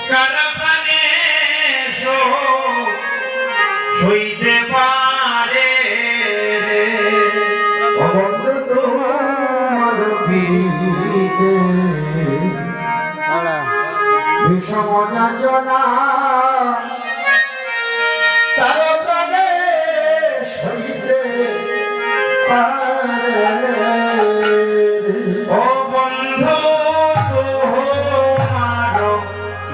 কারখানে সইতে পারে বন্ধু তোমার পিড়িতে বিষম যাচনা তার প্রাণে সইতে পারে ও বন্ধু তোমার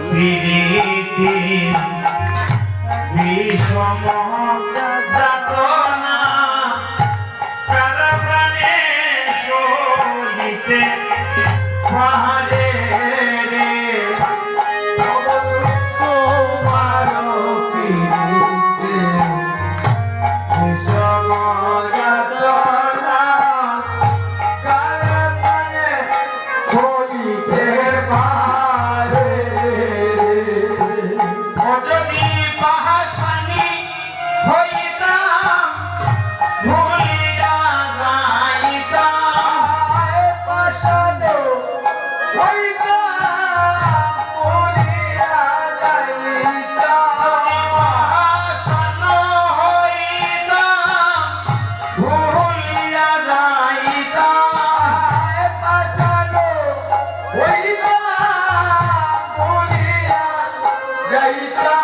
প্রীতি বিষম যাতনা কার প্রাণে সইতে পারে রে তোমার পিড়িতে বিষম যাতনা কার প্রাণে সইতে পারে ও যদি পাহাসানি হইতাম ভুলিয়া যাইতাম পাশানো হইতা বলিয়া যাইতা যদি পাহাসানো হইতাম ভুলিয়া যাইতাম পাশানো হইতা বলিয়া যাইতা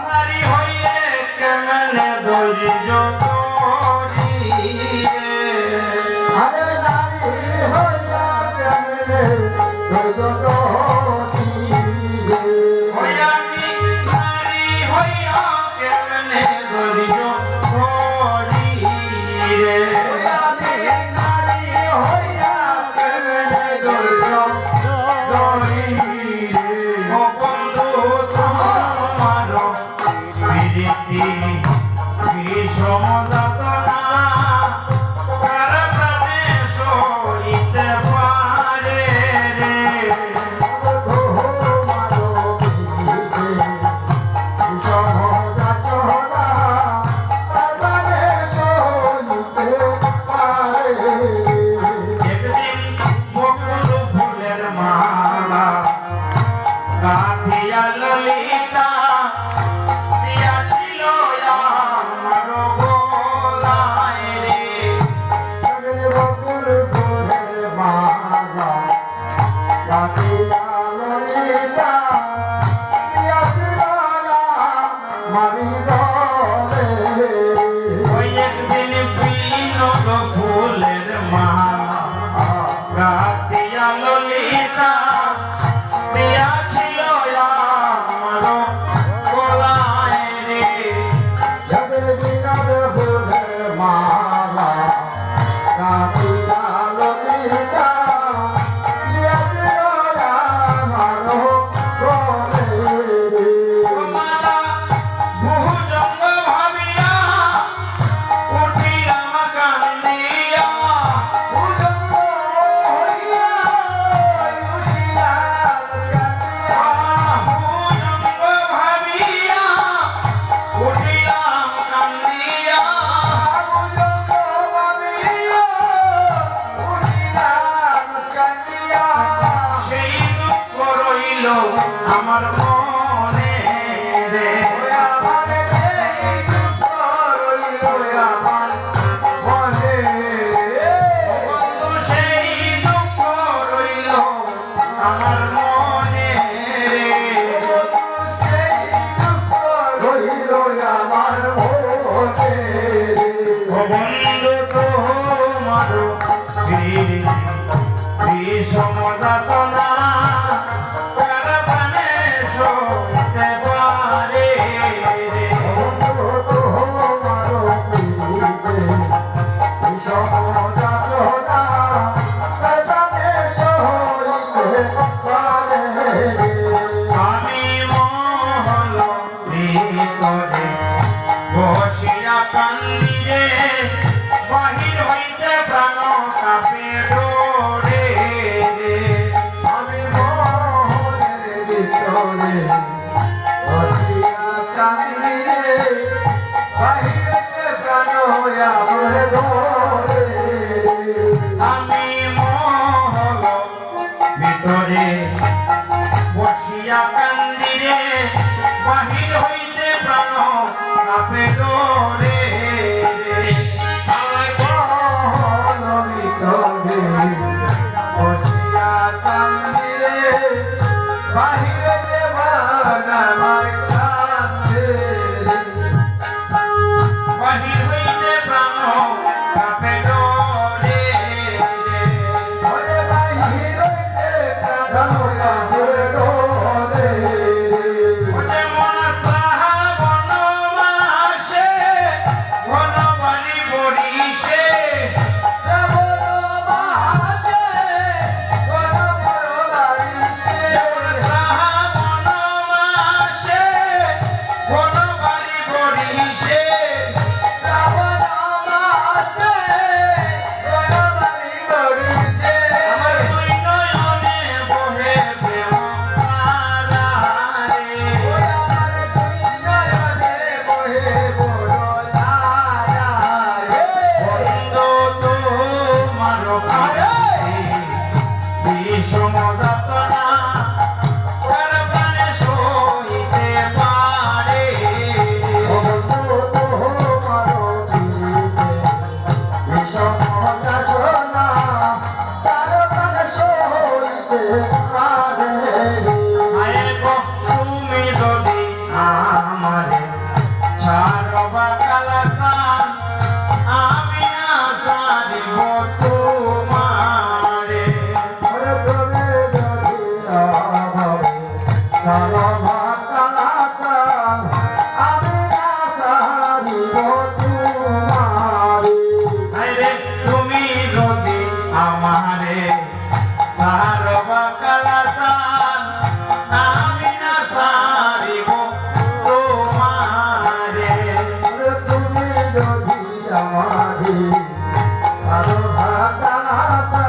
নারী হইয়ে কেমনে ধৈর্য ধরি আরে নারী হইয়া কেমনে ধৈর্য ধরি ওই আমি নারী হইয়া কেমনে ধৈর্য ধরি রে আমি নারী হইয়া কেমনে ধৈর্য ধরি রে ও বন্ধু তোমার প্রীতি বিষম যাতনা কার প্রাণে সইতে পারে রে একদিন বকুল ফুলের মালা গাঁথিয়া ললিতা দিয়াছিল আমার গলায় রে ওই একদিন বিনোদ ফুলের মালা গাঁথিয়া ললিতা দিয়াছিল আমার গলায় রে মালা ভুজঙ্গ ভাবিয়া উঠিলাম কান্দিয়া ভুজঙ্গ ভাবিয়া উঠিলাম কান্দিয়া সেই দুঃখ রইল আমার মনে রে বন্ধু সেই দুঃখ রইল আমার মনে রে ও বন্ধু তোমার বিষম যাতনা কার প্রাণে সইতে পারে রে আমি মহল ভিতরে বসিয়া কান্দি রে বাহির হইতে প্রাণ কাঁপে ডোরে রে সারবা কালাসান আমি না সারিব তোমারে তুমি যদি আমারে সারো ভাগাসা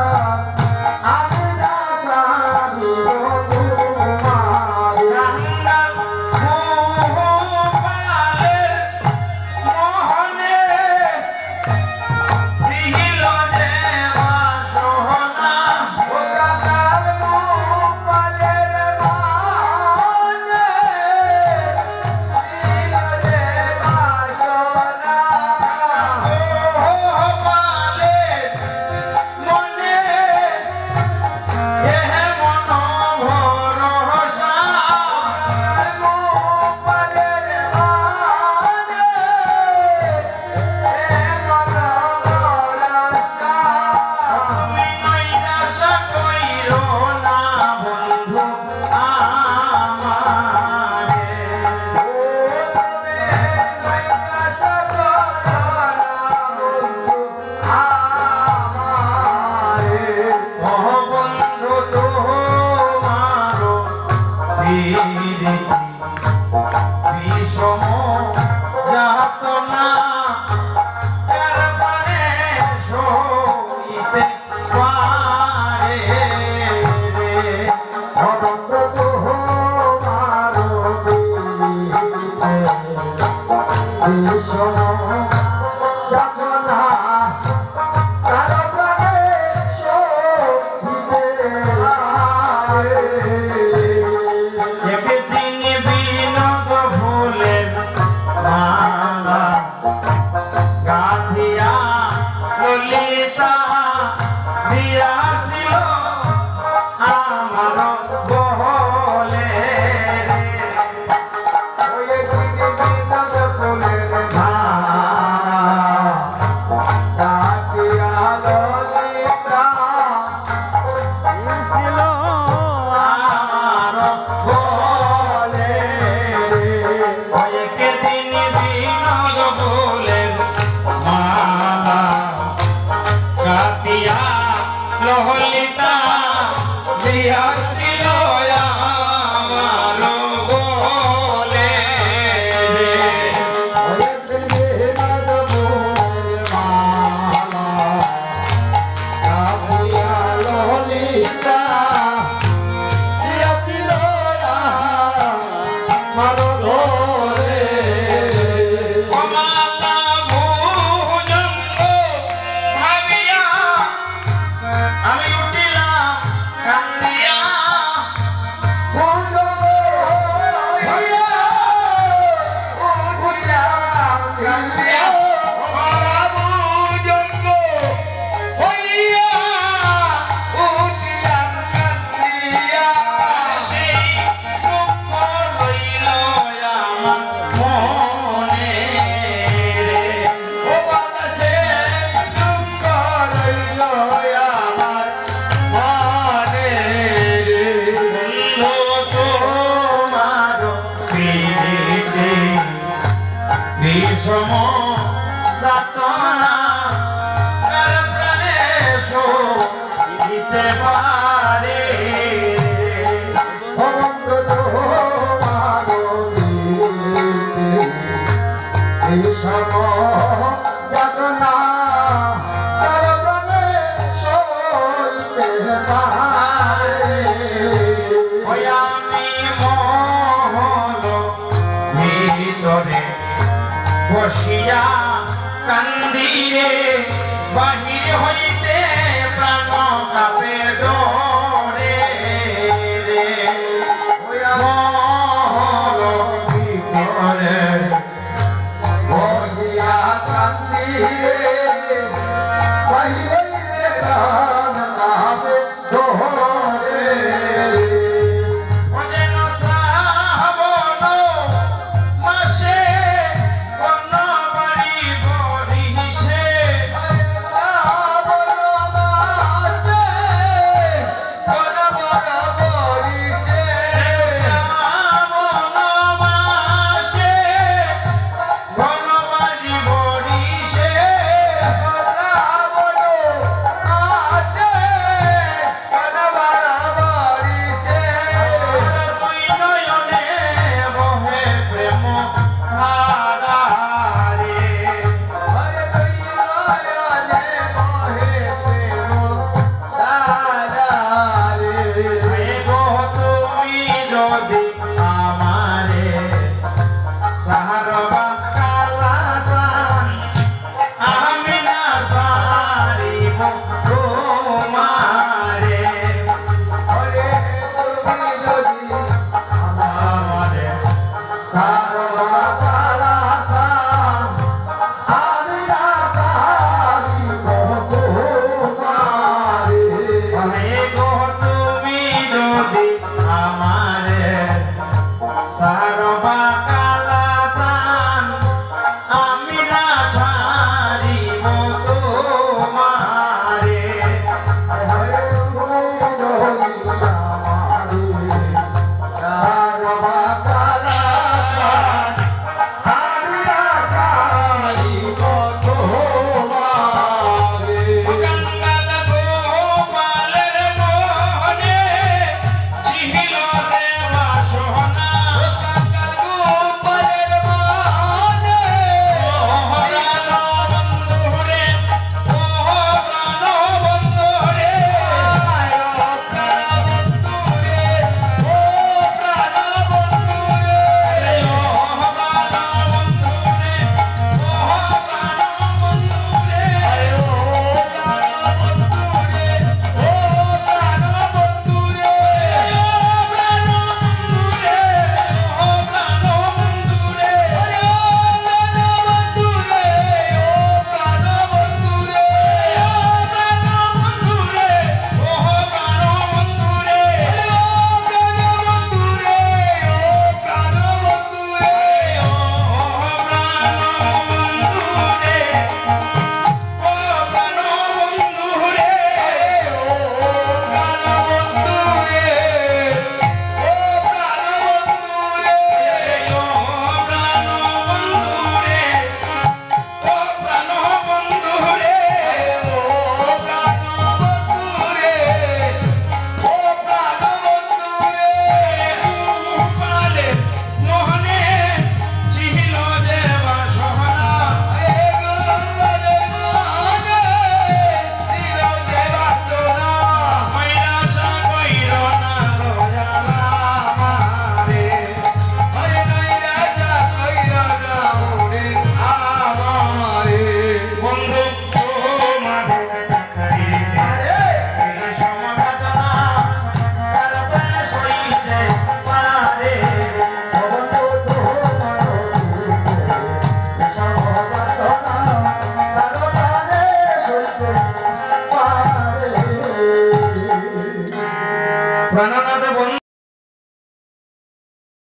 আমি না সারিব তোমারে রাঙ্গাল মোহপালের মোহনে সিহিল যে বাসনা ও কাকার মোপালের মানে দিল যে বাসনা মোহপালের মনে এ মন ভরসা তুমি নৈরাশা কইরো না বন্ধু আমারে ও বন্ধু তোমারো প্রীতি বিষম যাতনা কারবারে সইতে পারে রে একদিন বিনোদ ভুলের মালা গাঁথিয়া ললিতা দিয়াছিল আমার বলে আমার বলে একদিন বিনোদ ভুলের মালা গাঁথিয়া ললিতা দিয়াছিল আমার বলে ও মাতা ভুজঙ্গ ভাবিয়া আমি উঠিলাম কান্দিয়া সেই দুঃখ রইল আমার মনে বন্ধু তোমার প্রীতি বিষম যাতনা কার প্রাণে সইতে পারে ওই আমি মোহন ভিতরে বসিয়া কান্দিরে বাহির হইতে প্রাণ কাপে ডরে রে মোহন ভিতরে যেন শ্রাবণ মাসে অন্য বাড়ি বরিশে যদি আমারে সারবা কালাসান আমি না ছাড়িব তোমারে গঙ্গাল গোপালের মোহনে ছিল যে বাসনা বন্ধুরে ও প্রাণ বন্ধুরে প্রাণনাথ বন্ধু